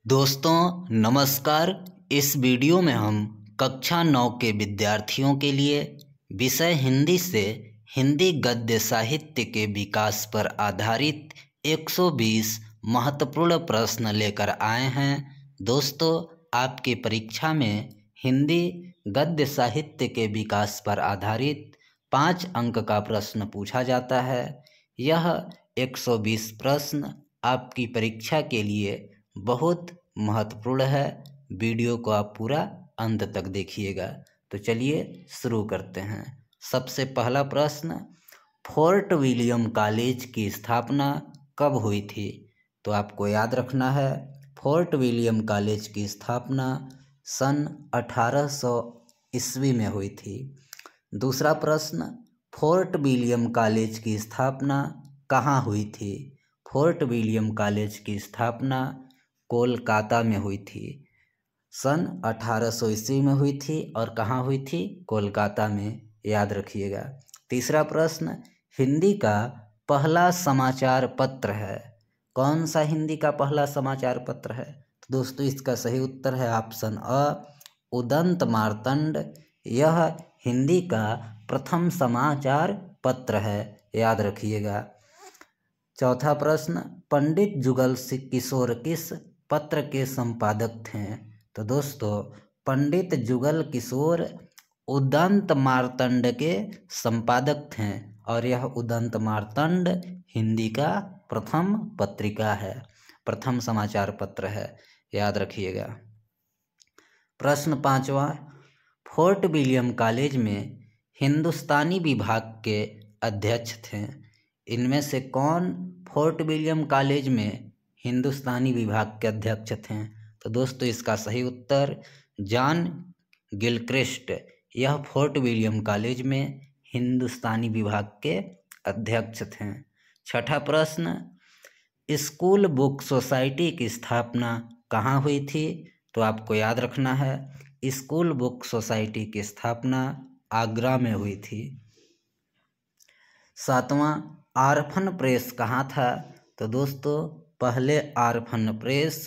दोस्तों नमस्कार। इस वीडियो में हम कक्षा 9 के विद्यार्थियों के लिए विषय हिंदी से हिंदी गद्य साहित्य के विकास पर आधारित 120 महत्वपूर्ण प्रश्न लेकर आए हैं। दोस्तों, आपकी परीक्षा में हिंदी गद्य साहित्य के विकास पर आधारित 5 अंक का प्रश्न पूछा जाता है। यह 120 प्रश्न आपकी परीक्षा के लिए बहुत महत्वपूर्ण है। वीडियो को आप पूरा अंत तक देखिएगा। तो चलिए शुरू करते हैं। सबसे पहला प्रश्न, फोर्ट विलियम कॉलेज की स्थापना कब हुई थी? तो आपको याद रखना है, फोर्ट विलियम कॉलेज की स्थापना सन 1800 ईस्वी में हुई थी। दूसरा प्रश्न, फोर्ट विलियम कॉलेज की स्थापना कहाँ हुई थी? फोर्ट विलियम कॉलेज की स्थापना कोलकाता में हुई थी। सन 1800 ईस्वी में हुई थी और कहाँ हुई थी? कोलकाता में, याद रखिएगा। तीसरा प्रश्न, हिंदी का पहला समाचार पत्र है। कौन सा हिंदी का पहला समाचार पत्र है? तो दोस्तों इसका सही उत्तर है ऑप्शन अ, उदंत मार्तंड। यह हिंदी का प्रथम समाचार पत्र है, याद रखिएगा। चौथा प्रश्न, पंडित जुगल किशोर किस पत्र के संपादक थे? तो दोस्तों पंडित जुगल किशोर उदंत मार्तंड के संपादक थे और यह उदंत मार्तंड हिंदी का प्रथम पत्रिका है, प्रथम समाचार पत्र है, याद रखिएगा। प्रश्न पांचवा, फोर्ट विलियम कॉलेज में हिंदुस्तानी विभाग के अध्यक्ष थे। इनमें से कौन फोर्ट विलियम कॉलेज में हिंदुस्तानी विभाग के अध्यक्ष थे? तो दोस्तों इसका सही उत्तर जॉन गिलक्रिस्ट। यह फोर्ट विलियम कॉलेज में हिंदुस्तानी विभाग के अध्यक्ष थे। छठा प्रश्न, स्कूल बुक सोसाइटी की स्थापना कहाँ हुई थी? तो आपको याद रखना है, स्कूल बुक सोसाइटी की स्थापना आगरा में हुई थी। सातवां, आरफन प्रेस कहाँ था? तो दोस्तों पहले आरफन प्रेस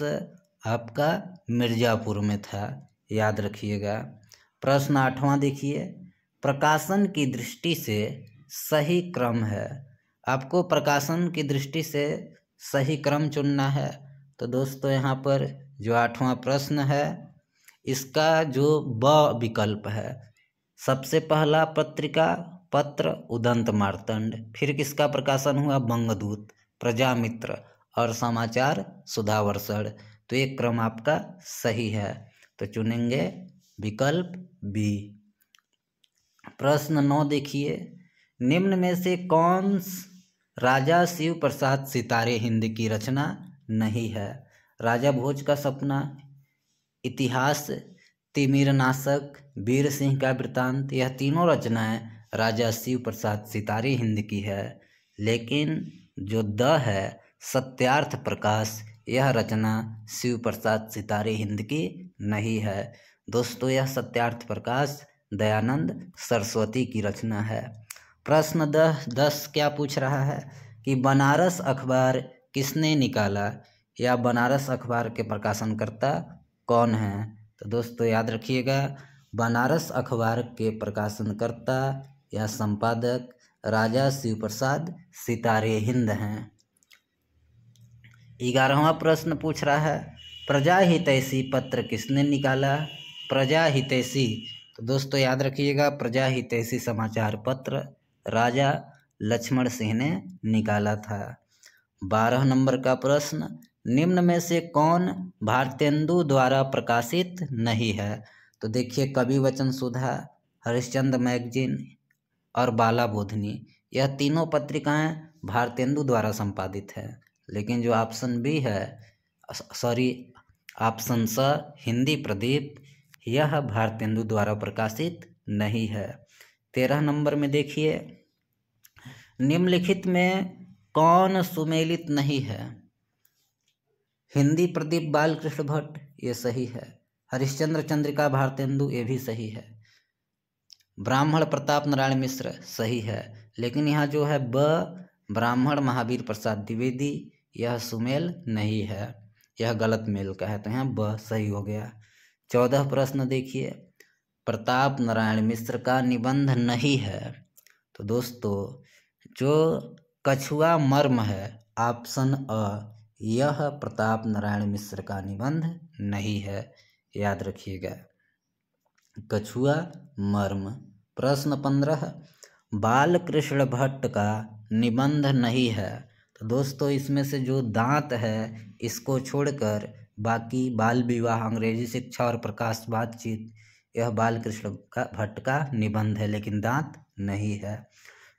आपका मिर्ज़ापुर में था, याद रखिएगा। प्रश्न आठवां देखिए, प्रकाशन की दृष्टि से सही क्रम है। आपको प्रकाशन की दृष्टि से सही क्रम चुनना है। तो दोस्तों यहाँ पर जो आठवां प्रश्न है इसका जो ब विकल्प है, सबसे पहला पत्र उदंत मार्तंड, फिर किसका प्रकाशन हुआ? बंगदूत, प्रजामित्र और समाचार सुधावर्षण। तो एक क्रम आपका सही है, तो चुनेंगे विकल्प बी। प्रश्न 9 देखिए, निम्न में से कौन राजा शिव प्रसाद सितारे हिंद की रचना नहीं है? राजा भोज का सपना, इतिहास, तिमिरनाशक, वीर सिंह का वृत्तांत, यह तीनों रचनाएं राजा शिव प्रसाद सितारे हिंद की है। लेकिन जो द है सत्यार्थ प्रकाश, यह रचना शिव प्रसाद सितारे हिंद की नहीं है। दोस्तों यह सत्यार्थ प्रकाश दयानंद सरस्वती की रचना है। प्रश्न 10 क्या पूछ रहा है कि बनारस अखबार किसने निकाला, या बनारस अखबार के प्रकाशनकर्ता कौन है? तो दोस्तों याद रखिएगा, बनारस अखबार के प्रकाशनकर्ता या संपादक राजा शिव प्रसाद सितारे हिंद हैं। 11वां प्रश्न पूछ रहा है, प्रजा हितैषी पत्र किसने निकाला? प्रजा हितैषी, तो दोस्तों याद रखिएगा, प्रजा हितैषी समाचार पत्र राजा लक्ष्मण सिंह ने निकाला था। 12 नंबर का प्रश्न, निम्न में से कौन भारतेंदु द्वारा प्रकाशित नहीं है? तो देखिए, कवि वचन सुधा, हरिश्चंद्र मैगजीन और बाला बोधनी, यह तीनों पत्रिकाएं भारतेंदु द्वारा संपादित है। लेकिन जो ऑप्शन बी है, ऑप्शन स हिंदी प्रदीप, यह भारतेंदु द्वारा प्रकाशित नहीं है। 13 नंबर में देखिए, निम्नलिखित में कौन सुमेलित नहीं है? हिंदी प्रदीप बालकृष्ण भट्ट, ये सही है। हरिश्चंद्र चंद्रिका भारतेंदु, ये भी सही है। ब्राह्मण प्रताप नारायण मिश्र, सही है। लेकिन यहाँ जो है ब ब्राह्मण महावीर प्रसाद द्विवेदी, यह सुमेल नहीं है। यह गलत मेल का है, तो यहाँ ब सही हो गया। 14 प्रश्न देखिए, प्रताप नारायण मिश्र का निबंध नहीं है। तो दोस्तों जो कछुआ मर्म है, ऑप्शन अ, यह प्रताप नारायण मिश्र का निबंध नहीं है, याद रखिएगा। कछुआ मर्म। प्रश्न 15, बालकृष्ण भट्ट का निबंध नहीं है। तो दोस्तों इसमें से जो दांत है इसको छोड़कर बाकी बाल विवाह, अंग्रेजी शिक्षा और प्रकाश बातचीत, यह बालकृष्ण भट्ट का निबंध है, लेकिन दांत नहीं है।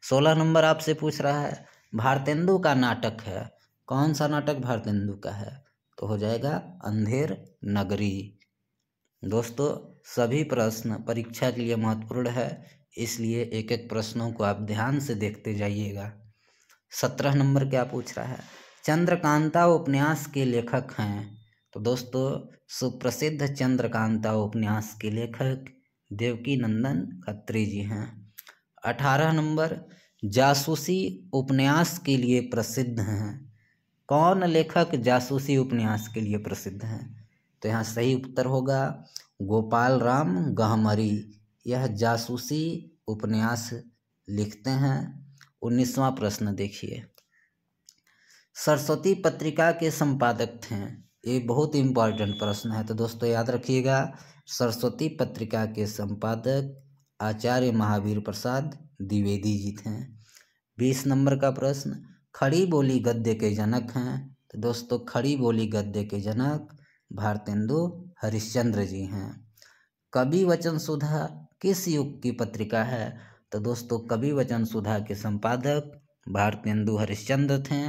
16 नंबर आपसे पूछ रहा है, भारतेंदु का नाटक है, कौन सा नाटक भारतेंदु का है? तो हो जाएगा अंधेर नगरी। दोस्तों सभी प्रश्न परीक्षा के लिए महत्वपूर्ण है, इसलिए एक एक प्रश्नों को आप ध्यान से देखते जाइएगा। 17 नंबर क्या पूछ रहा है, चंद्रकांता उपन्यास के लेखक हैं। तो दोस्तों सुप्रसिद्ध चंद्रकांता उपन्यास के लेखक देवकी नंदन खत्री जी हैं। 18 नंबर, जासूसी उपन्यास के लिए प्रसिद्ध हैं, कौन लेखक जासूसी उपन्यास के लिए प्रसिद्ध हैं? तो यहाँ सही उत्तर होगा गोपाल राम गहमरी, यह जासूसी उपन्यास लिखते हैं। 19वां प्रश्न देखिए, सरस्वती पत्रिका के संपादक थे, ये बहुत इम्पोर्टेंट प्रश्न है, तो दोस्तों याद रखिएगा, सरस्वती पत्रिका के संपादक आचार्य महावीर प्रसाद द्विवेदी जी थे। 20 नंबर का प्रश्न, खड़ी बोली गद्य के जनक हैं। तो दोस्तों खड़ी बोली गद्य के जनक भारतेंदु हरिश्चंद्र जी हैं। कवि वचन सुधा किस युग की पत्रिका है? तो दोस्तों कवि वचन सुधा के संपादक भारतेंदु हरिश्चंद्र थे,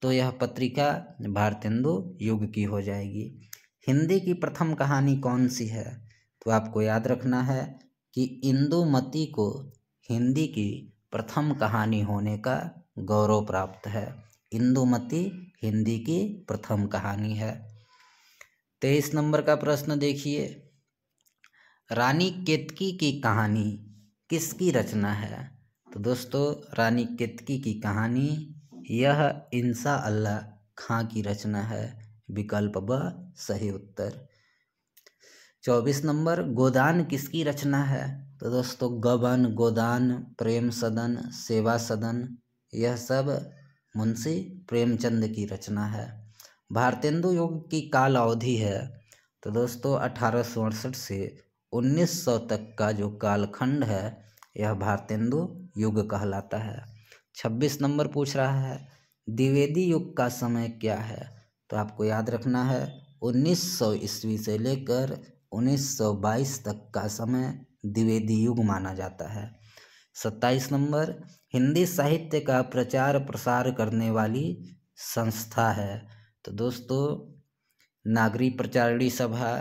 तो यह पत्रिका भारतेंदु युग की हो जाएगी। हिंदी की प्रथम कहानी कौन सी है? तो आपको याद रखना है कि इंदुमती को हिंदी की प्रथम कहानी होने का गौरव प्राप्त है। इंदुमती हिंदी की प्रथम कहानी है। 23 नंबर का प्रश्न देखिए, रानी केतकी की कहानी किसकी रचना है? तो दोस्तों रानी केतकी की कहानी यह इंसा अल्लाह खां की रचना है, विकल्प ब सही उत्तर। 24 नंबर, गोदान किसकी रचना है? तो दोस्तों गबन, गोदान, प्रेम सदन, सेवा सदन, यह सब मुंशी प्रेमचंद की रचना है। भारतेंदु युग की काल अवधि है। तो दोस्तों 1868 से 1900 तक का जो कालखंड है यह भारतेंदु युग कहलाता है। 26 नंबर पूछ रहा है, द्विवेदी युग का समय क्या है? तो आपको याद रखना है 1900 ईस्वी से लेकर 1922 तक का समय द्विवेदी युग माना जाता है। 27 नंबर, हिंदी साहित्य का प्रचार प्रसार करने वाली संस्था है। तो दोस्तों नागरी प्रचारिणी सभा,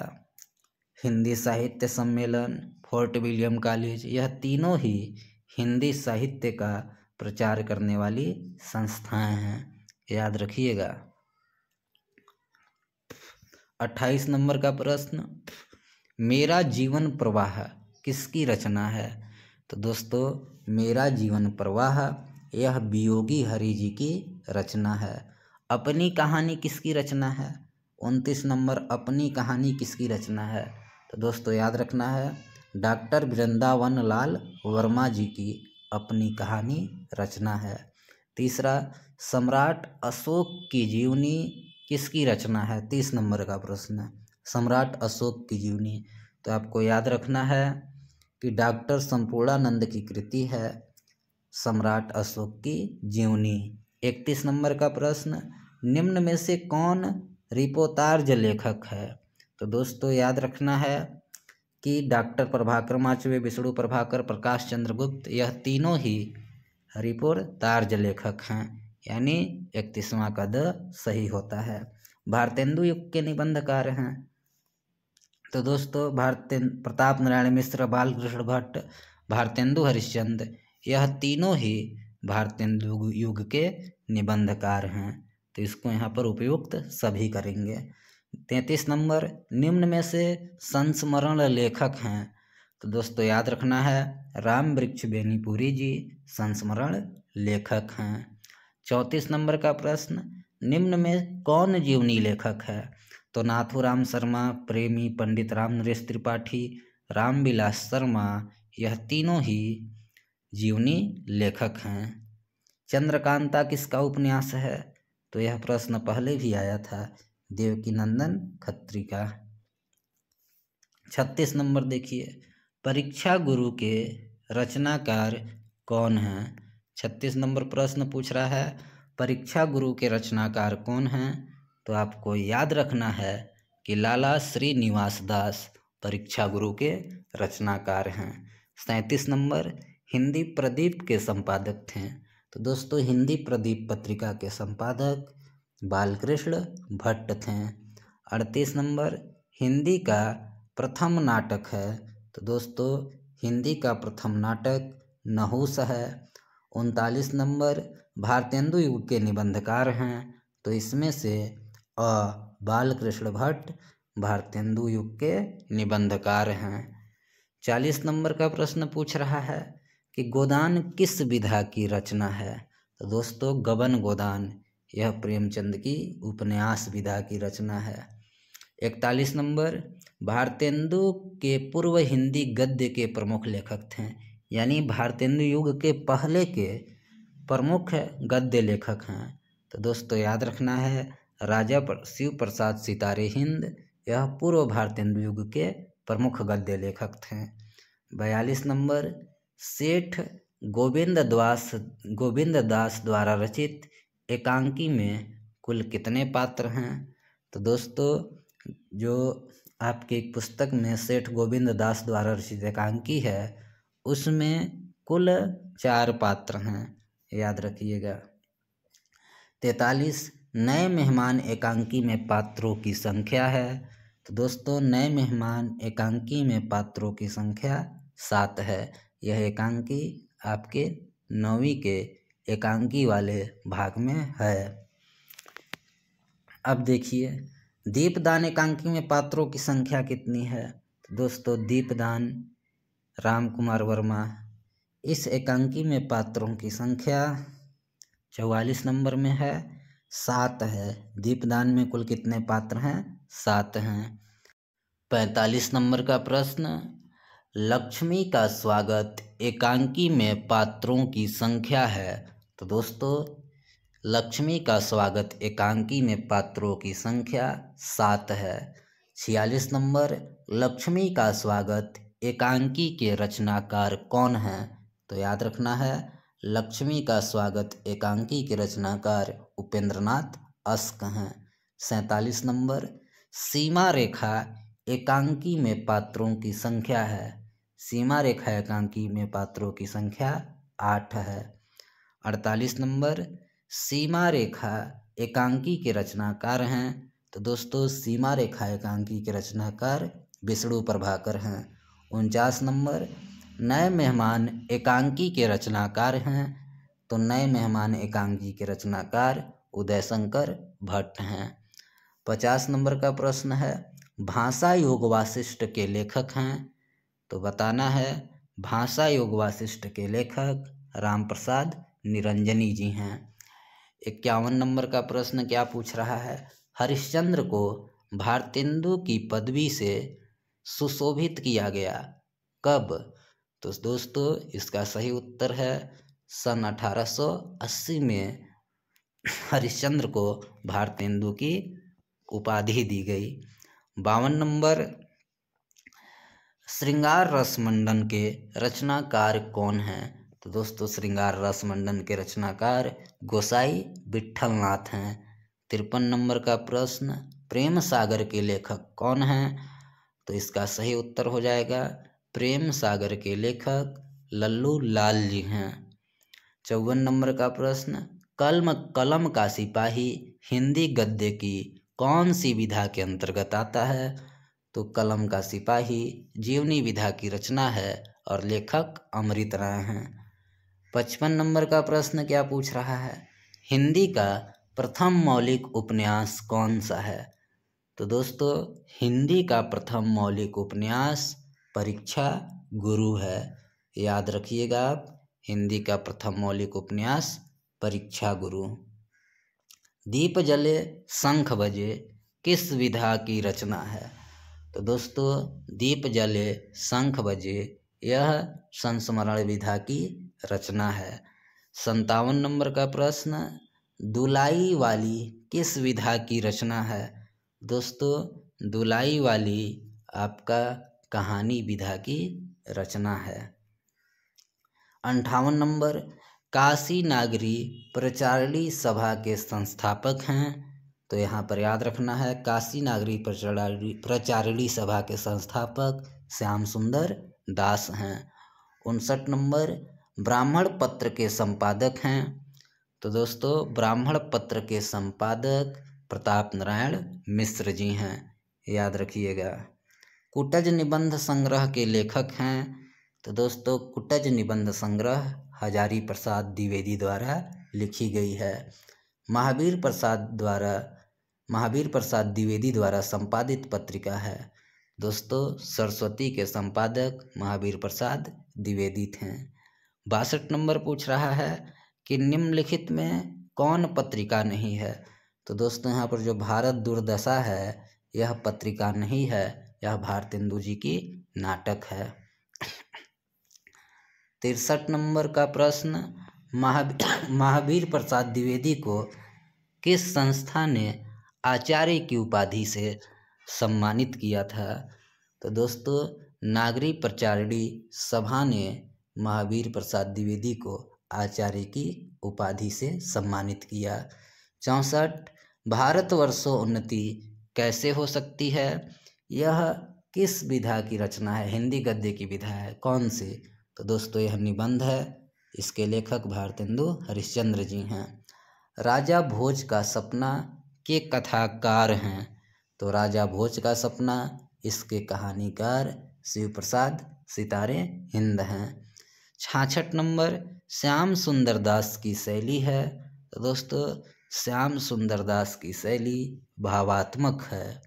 हिंदी साहित्य सम्मेलन, फोर्ट विलियम कॉलेज, यह तीनों ही हिंदी साहित्य का प्रचार करने वाली संस्थाएं हैं, याद रखिएगा। 28 नंबर का प्रश्न, मेरा जीवन प्रवाह किसकी रचना है? तो दोस्तों मेरा जीवन प्रवाह यह वियोगी हरि जी की रचना है। अपनी कहानी किसकी रचना है? 29 नंबर, अपनी कहानी किसकी रचना है? तो दोस्तों याद रखना है डॉक्टर वृंदावन लाल वर्मा जी की अपनी कहानी रचना है। तीसरा, सम्राट अशोक की जीवनी किसकी रचना है? 30 नंबर का प्रश्न, सम्राट अशोक की जीवनी। तो आपको याद रखना है कि डॉक्टर संपूर्णानंद की कृति है सम्राट अशोक की जीवनी। 31 नंबर का प्रश्न, निम्न में से कौन रिपोर्तार्ज लेखक है? तो दोस्तों याद रखना है कि डॉक्टर प्रभाकर माचवे, विष्णु प्रभाकर, प्रकाश चंद्र गुप्त, यह तीनों ही रिपोर्तार्ज लेखक हैं, यानी 31वां का द सही होता है। भारतेंदु युग के निबंधकार हैं तो दोस्तों प्रताप नारायण मिश्र, बालकृष्ण भट्ट, भारतेंदु हरिश्चंद्र, यह तीनों ही भारतेंदु युग के निबंधकार हैं, तो इसको यहाँ पर उपयुक्त सभी करेंगे। 33 नंबर, निम्न में से संस्मरण लेखक हैं। तो दोस्तों याद रखना है राम वृक्ष बेनीपुरी जी संस्मरण लेखक हैं। 34 नंबर का प्रश्न, निम्न में कौन जीवनी लेखक है? तो नाथूराम शर्मा, प्रेमी, पंडित रामनरेश त्रिपाठी, रामविलास शर्मा, यह तीनों ही जीवनी लेखक हैं। चंद्रकांता किसका उपन्यास है? तो यह प्रश्न पहले भी आया था, देवकीनंदन खत्री का। 36 नंबर देखिए, परीक्षा गुरु के रचनाकार कौन हैं? 36 नंबर प्रश्न पूछ रहा है, परीक्षा गुरु के रचनाकार कौन हैं? तो आपको याद रखना है कि लाला श्रीनिवास दास परीक्षा गुरु के रचनाकार हैं। 37 नंबर, हिंदी प्रदीप के संपादक थे। तो दोस्तों हिंदी प्रदीप पत्रिका के संपादक बालकृष्ण भट्ट थे। 38 नंबर, हिंदी का प्रथम नाटक है। तो दोस्तों हिंदी का प्रथम नाटक नहुस है। 39 नंबर, भारतेंदु युग के निबंधकार हैं। तो इसमें से अ बालकृष्ण भट्ट भारतेंदु युग के निबंधकार हैं। 40 नंबर का प्रश्न पूछ रहा है कि गोदान किस विधा की रचना है? तो दोस्तों गबन गोदान यह प्रेमचंद की उपन्यास विधा की रचना है। 41 नंबर, भारतेंदु के पूर्व हिंदी गद्य के प्रमुख लेखक थे, यानी भारतेंदु युग के पहले के प्रमुख गद्य लेखक हैं। तो दोस्तों याद रखना है, राजा शिव प्रसाद सितारे हिंद यह पूर्व भारतेंदु युग के प्रमुख गद्य लेखक थे। 42 नंबर, सेठ गोविंद दास द्वारा रचित एकांकी में कुल कितने पात्र हैं? तो दोस्तों जो आपकी एक पुस्तक में सेठ गोविंद दास द्वारा रचित एकांकी है उसमें कुल 4 पात्र हैं, याद रखिएगा। 43, नए मेहमान एकांकी में पात्रों की संख्या है। तो दोस्तों नए मेहमान एकांकी में पात्रों की संख्या 7 है। यह एकांकी आपके 9वीं के एकांकी वाले भाग में है। अब देखिए दीपदान एकांकी में पात्रों की संख्या कितनी है? तो दोस्तों दीपदान राम कुमार वर्मा, इस एकांकी में पात्रों की संख्या 44 नंबर में है, 7 है। दीपदान में कुल कितने पात्र हैं? 7 हैं। 45 नंबर का प्रश्न, लक्ष्मी का स्वागत एकांकी में पात्रों की संख्या है। तो दोस्तों लक्ष्मी का स्वागत एकांकी में पात्रों की संख्या 7 है। 46 नंबर, लक्ष्मी का स्वागत एकांकी के रचनाकार कौन हैं? तो याद रखना है, लक्ष्मी का स्वागत एकांकी के रचनाकार उपेंद्रनाथ अस्क हैं। 47 नंबर, सीमा रेखा एकांकी में पात्रों की संख्या है। सीमा रेखा एकांकी में पात्रों की संख्या 8 है। 48 नंबर, सीमा रेखा एकांकी के रचनाकार हैं। तो दोस्तों सीमा रेखा एकांकी के रचनाकार विष्णु प्रभाकर हैं। 49 नंबर, नए मेहमान एकांकी के रचनाकार हैं। तो नए मेहमान एकांकी के रचनाकार उदयशंकर भट्ट हैं। 50 नंबर का प्रश्न है, भाषा योग वासिष्ठ के लेखक हैं। तो बताना है, भाषा योग वासिष्ठ के लेखक रामप्रसाद निरंजनी जी हैं। 51 नंबर का प्रश्न क्या पूछ रहा है, हरिश्चंद्र को भारतेंदु की पदवी से सुशोभित किया गया कब? तो दोस्तों इसका सही उत्तर है सन 1880 में हरिश्चंद्र को भारतेंदु की उपाधि दी गई। 52 नंबर, श्रृंगार रस मंडन के रचनाकार कौन हैं? तो दोस्तों श्रृंगार रस मंडन के रचनाकार गोसाई विट्ठलनाथ हैं। 53 नंबर का प्रश्न, प्रेम सागर के लेखक कौन हैं? तो इसका सही उत्तर हो जाएगा, प्रेम सागर के लेखक लल्लू लाल जी हैं। 54 नंबर का प्रश्न, कलम का सिपाही हिंदी गद्य की कौन सी विधा के अंतर्गत आता है? तो कलम का सिपाही जीवनी विधा की रचना है और लेखक अमृत राय हैं। 55 नंबर का प्रश्न क्या पूछ रहा है, हिंदी का प्रथम मौलिक उपन्यास कौन सा है? तो दोस्तों हिंदी का प्रथम मौलिक उपन्यास परीक्षा गुरु है। याद रखिएगा आप, हिंदी का प्रथम मौलिक उपन्यास परीक्षा गुरु। दीप जले शंख बजे किस विधा की रचना है? तो दोस्तों दीप जले शंख बजे यह संस्मरण विधा की रचना है। 57 नंबर का प्रश्न, दुलाई वाली किस विधा की रचना है? दोस्तों दुलाई वाली आपका कहानी विधा की रचना है। 58 नंबर, काशी नागरी प्रचारणी सभा के संस्थापक हैं? तो यहाँ पर याद रखना है, काशी नागरी प्रचारणी सभा के संस्थापक श्याम सुंदर दास हैं। 59 नंबर, ब्राह्मण पत्र के संपादक हैं? तो दोस्तों ब्राह्मण पत्र के संपादक प्रताप नारायण मिश्र जी हैं, याद रखिएगा। कुटज निबंध संग्रह के लेखक हैं? तो दोस्तों कुटज निबंध संग्रह हजारी प्रसाद द्विवेदी द्वारा लिखी गई है। महावीर प्रसाद द्विवेदी द्वारा संपादित पत्रिका है। दोस्तों सरस्वती के संपादक महावीर प्रसाद द्विवेदी थे। 62 नंबर पूछ रहा है कि निम्नलिखित में कौन पत्रिका नहीं है? तो दोस्तों यहाँ पर जो भारत दुर्दशा है यह पत्रिका नहीं है, यह भारतेंदु जी की नाटक है। 63 नंबर का प्रश्न, महावीर प्रसाद द्विवेदी को किस संस्था ने आचार्य की उपाधि से सम्मानित किया था? तो दोस्तों नागरी प्रचारणी सभा ने महावीर प्रसाद द्विवेदी को आचार्य की उपाधि से सम्मानित किया। 64, भारतवर्षोन्नति कैसे हो सकती है? यह किस विधा की रचना है? हिंदी गद्य की विधा है, कौन सी? तो दोस्तों यह निबंध है, इसके लेखक भारतेंदु हरिश्चंद्र जी हैं। राजा भोज का सपना के कथाकार हैं? तो राजा भोज का सपना इसके कहानीकार शिव प्रसाद सितारे हिंद हैं। 66 नंबर, श्याम सुंदर दास की शैली है? तो दोस्तों श्याम सुंदर दास की शैली भावात्मक है।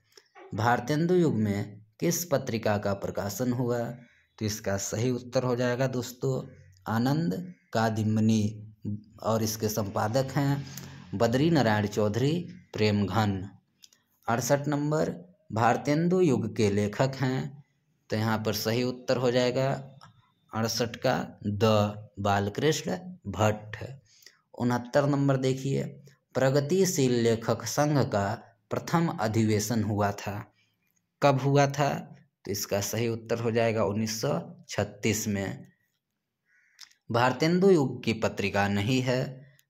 भारतेंदु युग में किस पत्रिका का प्रकाशन हुआ? तो इसका सही उत्तर हो जाएगा दोस्तों आनंद कादिम्बनी, और इसके संपादक हैं बद्री नारायण चौधरी प्रेमघन। 68 नंबर, भारतेंदु युग के लेखक हैं? तो यहाँ पर सही उत्तर हो जाएगा 68 का द बालकृष्ण भट्ट। 69 नंबर देखिए, प्रगतिशील लेखक संघ का प्रथम अधिवेशन हुआ था, कब हुआ था? तो इसका सही उत्तर हो जाएगा 1936 में। भारतेंदु युग की पत्रिका नहीं है।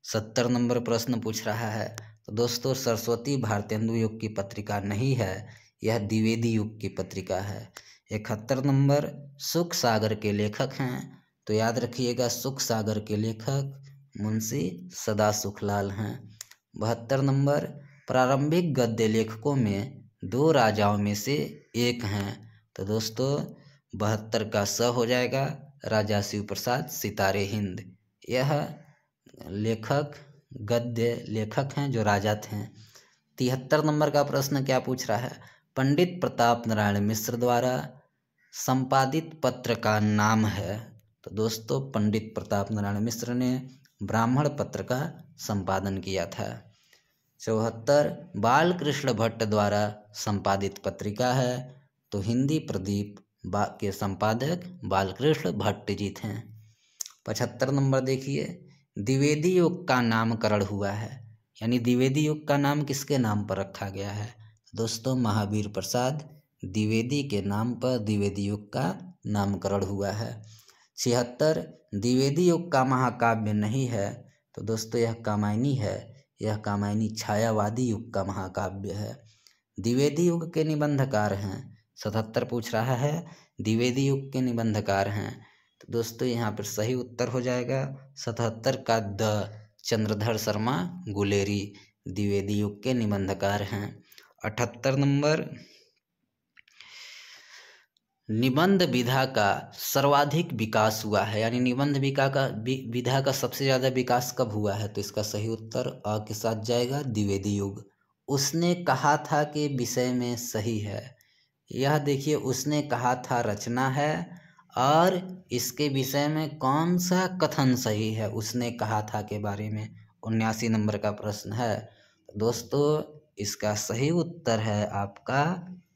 70 नंबर प्रश्न पूछ रहा है, तो दोस्तों सरस्वती भारतेंदु युग की पत्रिका नहीं है, यह द्विवेदी युग की पत्रिका है। 71 नंबर, सुख सागर के लेखक हैं? तो याद रखिएगा सुख सागर के लेखक मुंशी सदा सुखलाल हैं। 72 नंबर, प्रारंभिक गद्य लेखकों में 2 राजाओं में से एक हैं? तो दोस्तों 72 का स हो जाएगा, राजा शिव प्रसाद सितारे हिंद। यह लेखक गद्य लेखक हैं जो राजा थे। 73 नंबर का प्रश्न क्या पूछ रहा है? पंडित प्रताप नारायण मिश्र द्वारा संपादित पत्र का नाम है? तो दोस्तों पंडित प्रताप नारायण मिश्र ने ब्राह्मण पत्र का संपादन किया था। 74, बालकृष्ण भट्ट द्वारा संपादित पत्रिका है? तो हिंदी प्रदीप के संपादक बालकृष्ण भट्ट जी थे। 75 नंबर देखिए, द्विवेदी युग का नामकरण हुआ है, यानी द्विवेदी युग का नाम किसके नाम पर रखा गया है? दोस्तों महावीर प्रसाद द्विवेदी के नाम पर द्विवेदी युग का नामकरण हुआ है। 76, द्विवेदी युग का महाकाव्य नहीं है? तो दोस्तों यह कामायनी है, यह कामायनी छायावादी युग का महाकाव्य है। द्विवेदी युग के निबंधकार हैं? 77 पूछ रहा है, द्विवेदी युग के निबंधकार हैं? तो दोस्तों यहाँ पर सही उत्तर हो जाएगा 77 का द चंद्रधर शर्मा गुलेरी द्विवेदी युग के निबंधकार हैं। 78 नंबर, निबंध विधा का सर्वाधिक विकास हुआ है, यानी निबंध विधा का सबसे ज़्यादा विकास कब हुआ है? तो इसका सही उत्तर अ के साथ जाएगा द्विवेदी युग। उसने कहा था कि विषय में सही है, यह देखिए उसने कहा था रचना है, और इसके विषय में कौन सा कथन सही है उसने कहा था के बारे में 79 नंबर का प्रश्न है। दोस्तों इसका सही उत्तर है आपका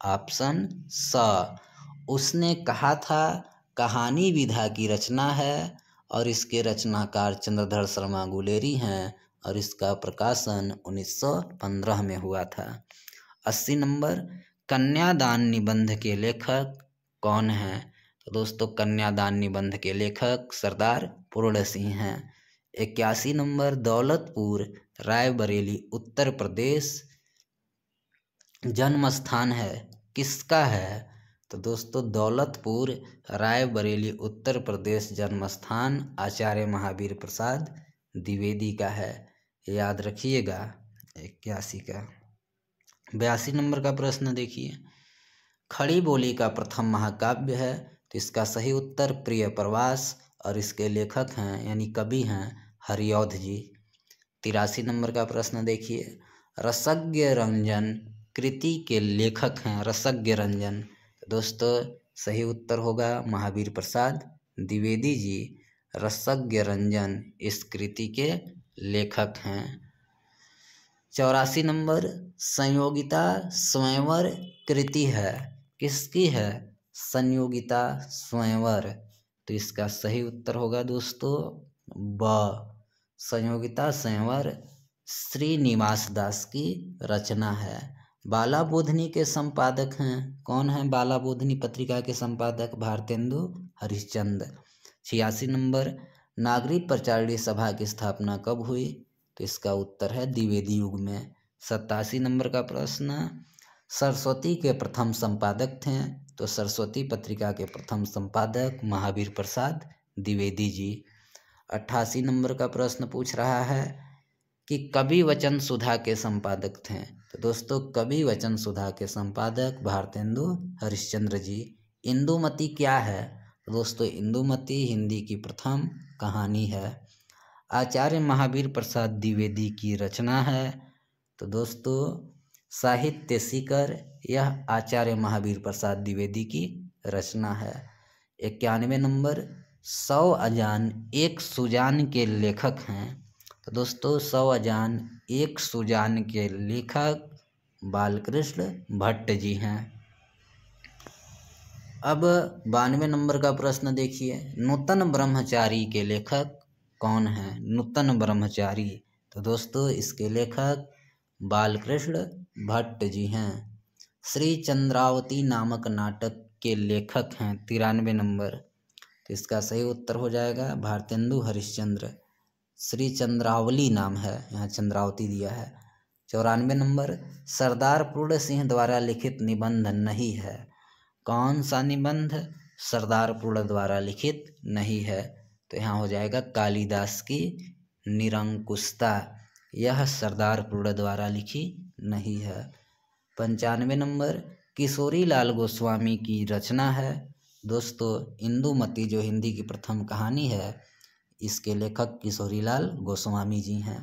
ऑप्शन स। उसने कहा था कहानी विधा की रचना है और इसके रचनाकार चंद्रधर शर्मा गुलेरी हैं और इसका प्रकाशन 1915 में हुआ था। 80 नंबर, कन्यादान निबंध के लेखक कौन हैं? तो दोस्तों कन्यादान निबंध के लेखक सरदार पूर्ण सिंह हैं। 81 नंबर, दौलतपुर रायबरेली उत्तर प्रदेश जन्म स्थान है किसका है? तो दोस्तों दौलतपुर रायबरेली उत्तर प्रदेश जन्म स्थान आचार्य महावीर प्रसाद द्विवेदी का है, याद रखिएगा। 81 का। 82 नंबर का प्रश्न देखिए, खड़ी बोली का प्रथम महाकाव्य है, तो इसका सही उत्तर प्रिय प्रवास और इसके लेखक हैं यानी कवि हैं हरिऔध जी। 83 नंबर का प्रश्न देखिए, रसज्ञ रंजन कृति के लेखक हैं रसज्ञ रंजन। दोस्तों सही उत्तर होगा महावीर प्रसाद द्विवेदी जी, रसज्ञ रंजन इस कृति के लेखक हैं। 84 नंबर, संयोगिता स्वयंवर कृति है किसकी है? संयोगिता स्वयंवर, तो इसका सही उत्तर होगा दोस्तों ब। संयोगिता स्वयंवर श्रीनिवास दास की रचना है। बाला बोधनी के संपादक हैं कौन है? बाला बोधनी पत्रिका के संपादक भारतेंदु हरिश्चंद्र। 86 नंबर, नागरिक प्रचारणी सभा की स्थापना कब हुई? तो इसका उत्तर है द्विवेदी युग में। 87 नंबर का प्रश्न, सरस्वती के प्रथम संपादक थे, तो सरस्वती पत्रिका के प्रथम संपादक महावीर प्रसाद द्विवेदी जी। 88 नंबर का प्रश्न पूछ रहा है कि कवि वचन सुधा के संपादक थे, तो दोस्तों कवि वचन सुधा के संपादक भारतेंदु हरिश्चंद्र जी। इंदुमती क्या है? तो दोस्तों इंदुमती हिंदी की प्रथम कहानी है, आचार्य महावीर प्रसाद द्विवेदी की रचना है। तो दोस्तों साहित्य शिखर यह आचार्य महावीर प्रसाद द्विवेदी की रचना है। 91 नंबर, 100 अजान एक सुजान के लेखक हैं, तो दोस्तों 100 अजान एक सुजान के लेखक बालकृष्ण भट्ट जी हैं। अब 92 नंबर का प्रश्न देखिए, नूतन ब्रह्मचारी के लेखक कौन हैं? नूतन ब्रह्मचारी, तो दोस्तों इसके लेखक बालकृष्ण भट्ट जी हैं। श्री चंद्रावती नामक नाटक के लेखक हैं 93 नंबर, तो इसका सही उत्तर हो जाएगा भारतेंदु हरिश्चंद्र। श्री चंद्रावली नाम है, यहाँ चंद्रावती दिया है। 94 नंबर, सरदार पूर्ण सिंह द्वारा लिखित निबंध नहीं है, कौन सा निबंध सरदार पूर्ण द्वारा लिखित नहीं है? तो यहाँ हो जाएगा कालिदास की निरंकुशता, यह सरदार पूर्ण द्वारा लिखी नहीं है। 95 नंबर, किशोरी लाल गोस्वामी की रचना है, दोस्तों इंदुमती जो हिंदी की प्रथम कहानी है इसके लेखक किशोरी लाल गोस्वामी जी हैं।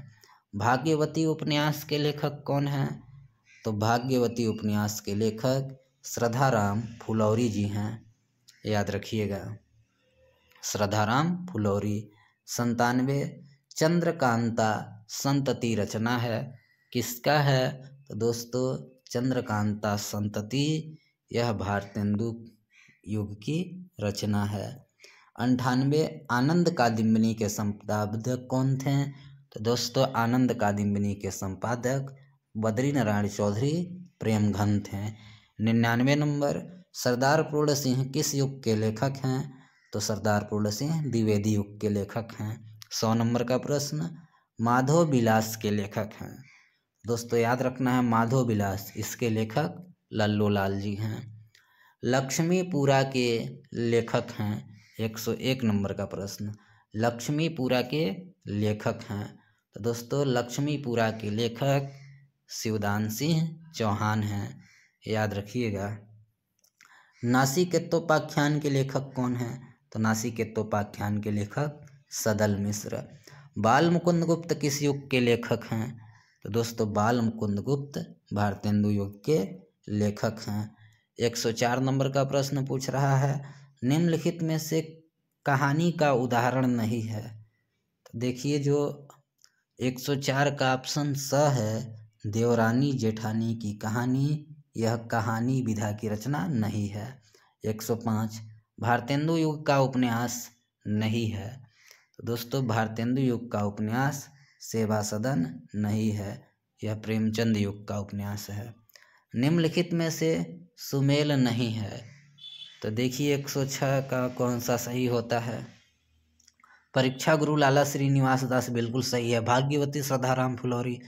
भाग्यवती उपन्यास के लेखक कौन हैं? तो भाग्यवती उपन्यास के लेखक श्रद्धाराम फुलौरी जी हैं, याद रखिएगा श्रद्धाराम फुलौरी। 97, चंद्रकांता संतति रचना है किसका है? तो दोस्तों चंद्रकांता संतति यह भारतेंदु युग की रचना है। 98, आनंद कादम्बिनी के संपादक कौन थे? तो दोस्तों आनंद कादम्बिनी के संपादक बद्री नारायण चौधरी प्रेमघन थे। 99 नंबर, सरदार पूर्ण सिंह किस युग के लेखक हैं? तो सरदार पूर्ण सिंह द्विवेदी युग के लेखक हैं। 100 नंबर का प्रश्न, माधव विलास के लेखक हैं, दोस्तों याद रखना है माधव विलास इसके लेखक लल्लू लाल जी हैं। लक्ष्मीपुरा के लेखक हैं, 101 नंबर का प्रश्न, लक्ष्मीपुरा के लेखक हैं, तो दोस्तों लक्ष्मीपुरा के लेखक शिवदान सिंह चौहान हैं, याद रखिएगा। नासिकेत्तोपाख्यान के लेखक कौन हैं? तो नासिकेत्तोपाख्यान के लेखक सदल मिश्र। बाल मुकुंद गुप्त किस युग के लेखक हैं? तो दोस्तों बाल मुकुंद गुप्त भारतेंदु युग के लेखक हैं। 104 नंबर का प्रश्न पूछ रहा है, निम्नलिखित में से कहानी का उदाहरण नहीं है। तो देखिए जो 104 का ऑप्शन स है, देवरानी जेठानी की कहानी, यह कहानी विधा की रचना नहीं है। 105 भारतेंदु युग का उपन्यास नहीं है। तो दोस्तों भारतेंदु युग का उपन्यास सेवा सदन नहीं है, यह प्रेमचंद युग का उपन्यास है। निम्नलिखित में से सुमेल नहीं है। तो देखिए 106 का कौन सा सही होता है। परीक्षा गुरु लाला श्रीनिवास दास बिल्कुल सही है। भाग्यवती श्रद्धाराम फुलौरी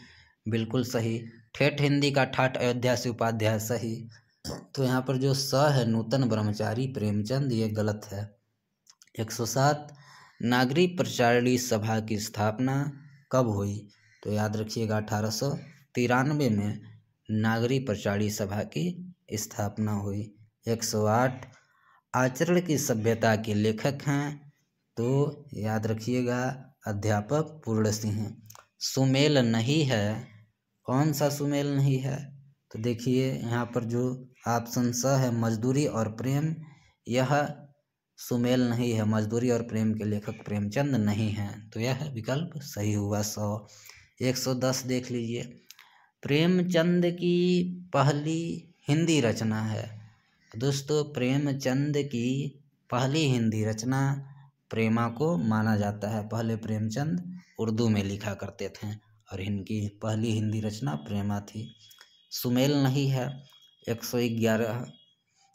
बिल्कुल सही। ठेठ हिंदी का ठाठ अयोध्या से उपाध्याय सही। तो यहाँ पर जो स है नूतन ब्रह्मचारी प्रेमचंद, ये गलत है। 107 नागरिक प्रचारणी सभा की स्थापना कब हुई। तो याद रखिएगा 1893 में नागरिक प्रचारणी सभा की स्थापना हुई। 108 आचरण की सभ्यता के लेखक हैं। तो याद रखिएगा अध्यापक पूर्ण सिंह। सुमेल नहीं है, कौन सा सुमेल नहीं है। तो देखिए यहाँ पर जो ऑप्शन स है मजदूरी और प्रेम, यह सुमेल नहीं है। मजदूरी और प्रेम के लेखक प्रेमचंद नहीं हैं, तो यह विकल्प सही हुआ 100। 110 देख लीजिए, प्रेमचंद की पहली हिंदी रचना है। दोस्तों प्रेमचंद की पहली हिंदी रचना प्रेमा को माना जाता है। पहले प्रेमचंद उर्दू में लिखा करते थे और इनकी पहली हिंदी रचना प्रेमा थी। सुमेल नहीं है। 111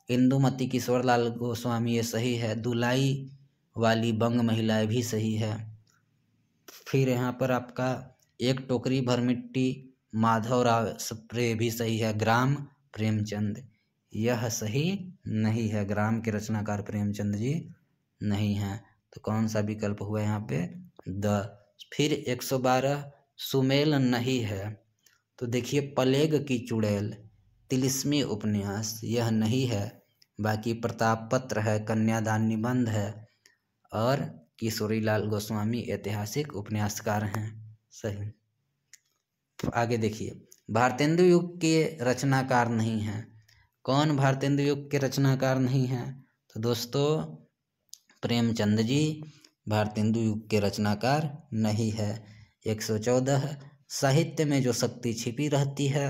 इंदुमती किशोरलाल गोस्वामी, ये सही है। दुलाई वाली बंग महिलाएं भी सही है। फिर यहाँ पर आपका एक टोकरी भर मिट्टी माधवराव सप्रे भी सही है। ग्राम प्रेमचंद, यह सही नहीं है। ग्राम के रचनाकार प्रेमचंद जी नहीं हैं, तो कौन सा विकल्प हुआ यहाँ पे द। फिर 112 सुमेल नहीं है। तो देखिए प्लेग की चुड़ैल तिलिस्मी उपन्यास, यह नहीं है। बाकी प्रताप पत्र है, कन्यादान निबंध है और किशोरीलाल गोस्वामी ऐतिहासिक उपन्यासकार हैं, सही। आगे देखिए भारतेंदु युग के रचनाकार नहीं हैं। कौन भारतेंदु युग के रचनाकार नहीं हैं। तो दोस्तों प्रेमचंद जी भारतेंदु युग के रचनाकार नहीं है। 114 साहित्य में जो शक्ति छिपी रहती है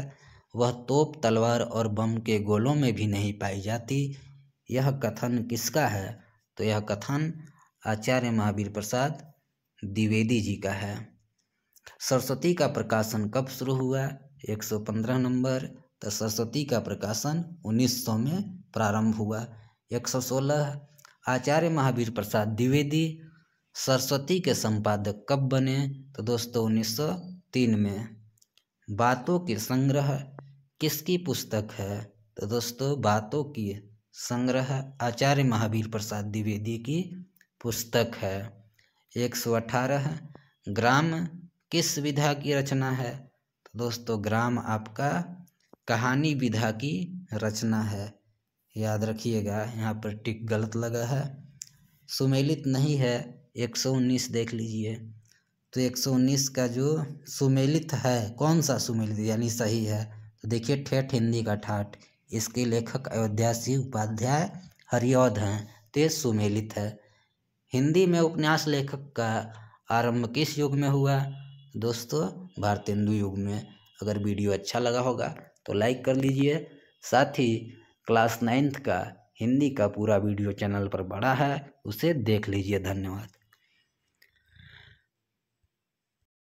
वह तोप तलवार और बम के गोलों में भी नहीं पाई जाती, यह कथन किसका है। तो यह कथन आचार्य महावीर प्रसाद द्विवेदी जी का है। सरस्वती का प्रकाशन कब शुरू हुआ। 115 नंबर। तो सरस्वती का प्रकाशन 1900 में प्रारंभ हुआ। 116 आचार्य महावीर प्रसाद द्विवेदी सरस्वती के संपादक कब बने। तो दोस्तों 1903 में। बातों के संग्रह किसकी पुस्तक है। तो दोस्तों बातों की संग्रह आचार्य महावीर प्रसाद द्विवेदी की पुस्तक है। 118 ग्राम किस विधा की रचना है। तो दोस्तों ग्राम आपका कहानी विधा की रचना है, याद रखिएगा। यहाँ पर टिक गलत लगा है। सुमेलित नहीं है। 119 देख लीजिए। तो 119 का जो सुमेलित है, कौन सा सुमेलित यानी सही है। तो देखिए ठेठ हिंदी का ठाठ, इसके लेखक अयोध्या से उपाध्याय हरिऔध हैं, तो सुमेलित है। हिंदी में उपन्यास लेखक का आरंभ किस युग में हुआ। दोस्तों भारतेंदु युग में। अगर वीडियो अच्छा लगा होगा तो लाइक कर लीजिए। साथ ही क्लास 9th का हिंदी का पूरा वीडियो चैनल पर बड़ा है, उसे देख लीजिए। धन्यवाद।